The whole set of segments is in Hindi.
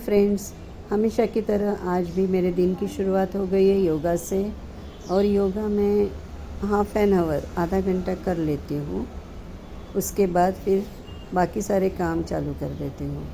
फ्रेंड्स, हमेशा की तरह आज भी मेरे दिन की शुरुआत हो गई है योगा से। और योगा में हाफ़ एन आवर आधा घंटा कर लेती हूँ। उसके बाद फिर बाकी सारे काम चालू कर देती हूँ।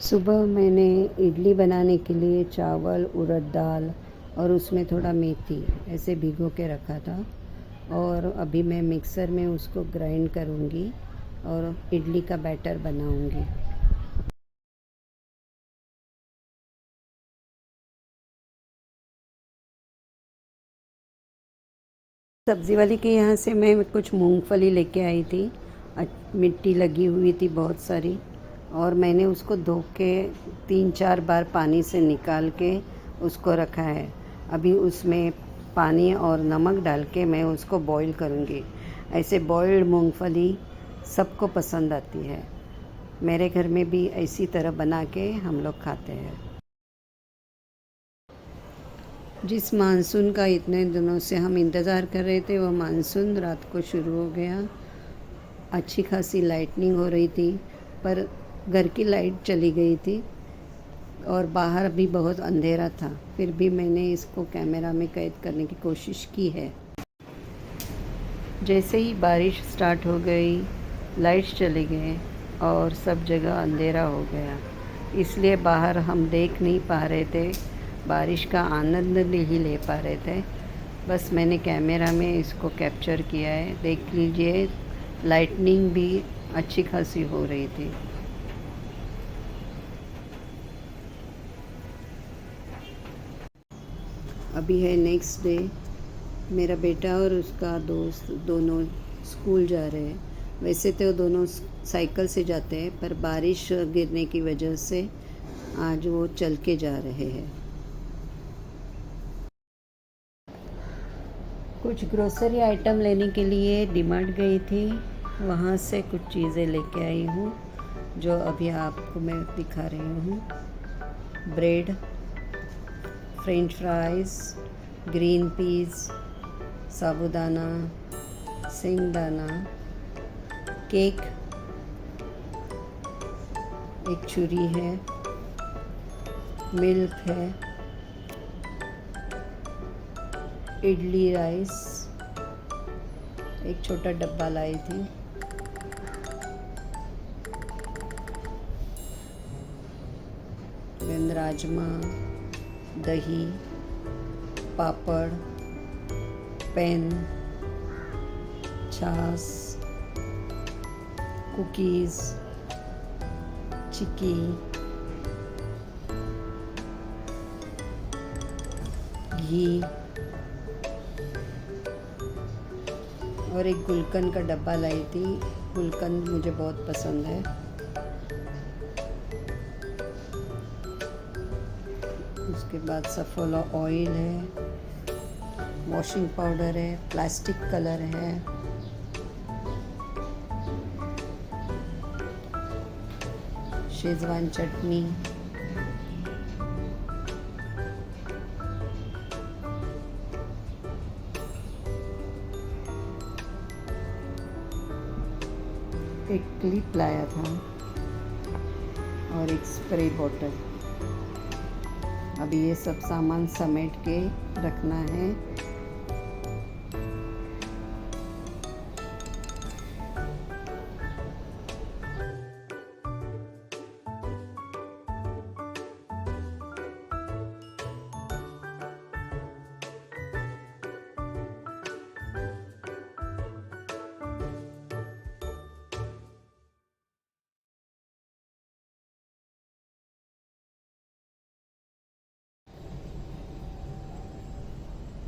सुबह मैंने इडली बनाने के लिए चावल, उड़द दाल और उसमें थोड़ा मेथी ऐसे भिगो के रखा था। और अभी मैं मिक्सर में उसको ग्राइंड करूँगी और इडली का बैटर बनाऊँगी। सब्ज़ी वाली के यहाँ से मैं कुछ मूंगफली लेके आई थी। मिट्टी लगी हुई थी बहुत सारी, और मैंने उसको धो के 3-4 बार पानी से निकाल के उसको रखा है। अभी उसमें पानी और नमक डाल के मैं उसको बॉईल करूँगी। ऐसे बॉइल्ड मूंगफली सबको पसंद आती है। मेरे घर में भी इसी तरह बना के हम लोग खाते हैं। जिस मानसून का इतने दिनों से हम इंतज़ार कर रहे थे, वो मानसून रात को शुरू हो गया। अच्छी खासी लाइटनिंग हो रही थी, पर घर की लाइट चली गई थी और बाहर भी बहुत अंधेरा था। फिर भी मैंने इसको कैमरा में कैद करने की कोशिश की है। जैसे ही बारिश स्टार्ट हो गई, लाइट्स चले गए और सब जगह अंधेरा हो गया। इसलिए बाहर हम देख नहीं पा रहे थे, बारिश का आनंद नहीं ले पा रहे थे। बस मैंने कैमरा में इसको कैप्चर किया है। देख लीजिए, लाइटनिंग भी अच्छी खासी हो रही थी। अभी है नेक्स्ट डे। मेरा बेटा और उसका दोस्त दोनों स्कूल जा रहे हैं। वैसे तो दोनों साइकिल से जाते हैं, पर बारिश गिरने की वजह से आज वो चल के जा रहे हैं। कुछ ग्रोसरी आइटम लेने के लिए डीमार्ट गई थी। वहाँ से कुछ चीज़ें लेके आई हूँ जो अभी आपको मैं दिखा रही हूँ। Bread, French fries, green peas, साबूदाना, सिंगदाना, केक, एक छुरी है, मिल्क है, इडली राइस, एक छोटा डब्बा लाई थी, फिर राजमा, दही, पापड़, पेन, छाछ, कुकीज़, चिक्की, घी और एक गुलकंद का डब्बा लाई थी। गुलकंद मुझे बहुत पसंद है। उसके बाद सफोला ऑयल है, वॉशिंग पाउडर है, प्लास्टिक कलर है, शेजवान चटनी, एक क्लिप लाया था और एक स्प्रे बॉटल। अभी ये सब सामान समेट के रखना है।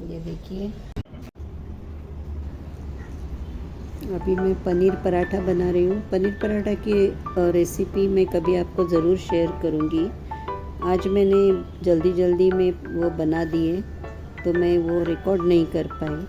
ये देखिए, अभी मैं पनीर पराठा बना रही हूँ। पनीर पराठा की रेसिपी मैं कभी आपको ज़रूर शेयर करूँगी। आज मैंने जल्दी जल्दी में वो बना दिए तो मैं वो रिकॉर्ड नहीं कर पाई।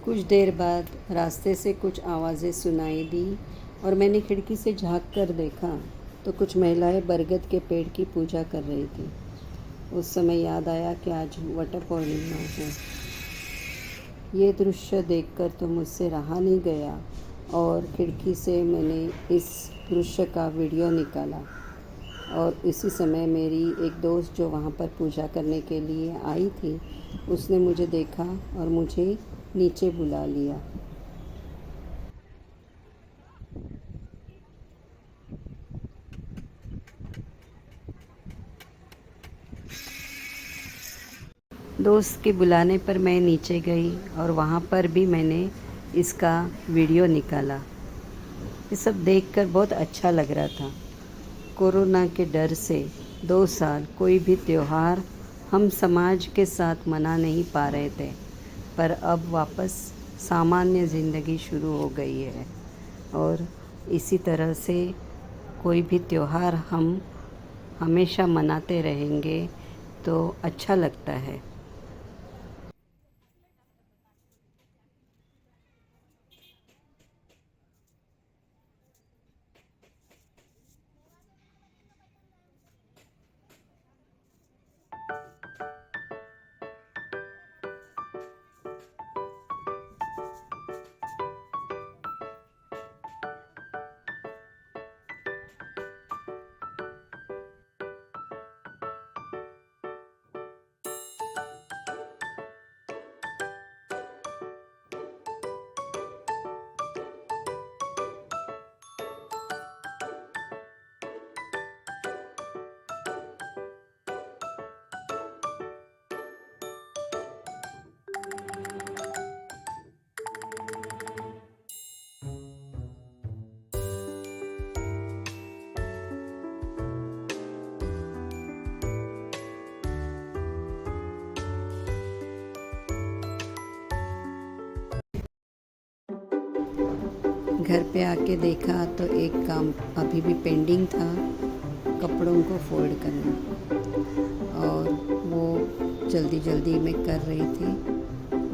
कुछ देर बाद रास्ते से कुछ आवाज़ें सुनाई दी और मैंने खिड़की से झांक कर देखा तो कुछ महिलाएं बरगद के पेड़ की पूजा कर रही थी। उस समय याद आया कि आज वट पूर्णिमा है। ये दृश्य देखकर तो मुझसे रहा नहीं गया और खिड़की से मैंने इस दृश्य का वीडियो निकाला। और इसी समय मेरी एक दोस्त जो वहाँ पर पूजा करने के लिए आई थी, उसने मुझे देखा और मुझे नीचे बुला लिया। दोस्त के बुलाने पर मैं नीचे गई और वहाँ पर भी मैंने इसका वीडियो निकाला। ये सब देखकर बहुत अच्छा लग रहा था। कोरोना के डर से 2 साल कोई भी त्यौहार हम समाज के साथ मना नहीं पा रहे थे, पर अब वापस सामान्य ज़िंदगी शुरू हो गई है और इसी तरह से कोई भी त्यौहार हम हमेशा मनाते रहेंगे तो अच्छा लगता है। घर पे आके देखा तो एक काम अभी भी पेंडिंग था, कपड़ों को फोल्ड करना, और वो जल्दी जल्दी मैं कर रही थी।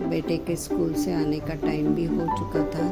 बेटे के स्कूल से आने का टाइम भी हो चुका था।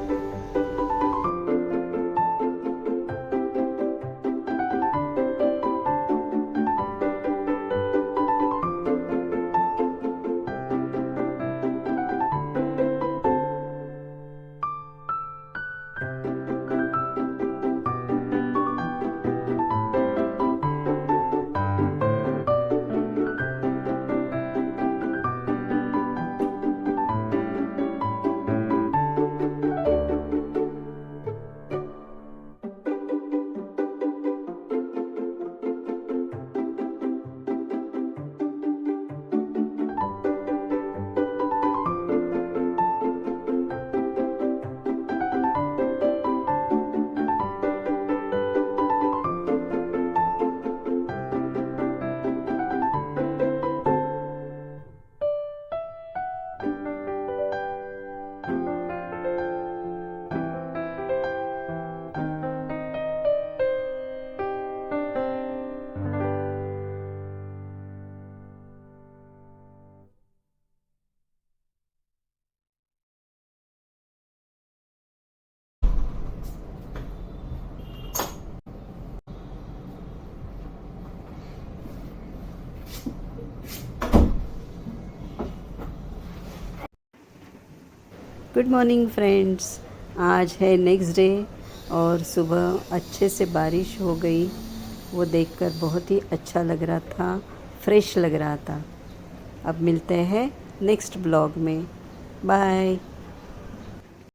गुड मॉर्निंग फ्रेंड्स, आज है नेक्स्ट डे और सुबह अच्छे से बारिश हो गई। वो देखकर बहुत ही अच्छा लग रहा था, फ्रेश लग रहा था। अब मिलते हैं नेक्स्ट ब्लॉग में। बाय।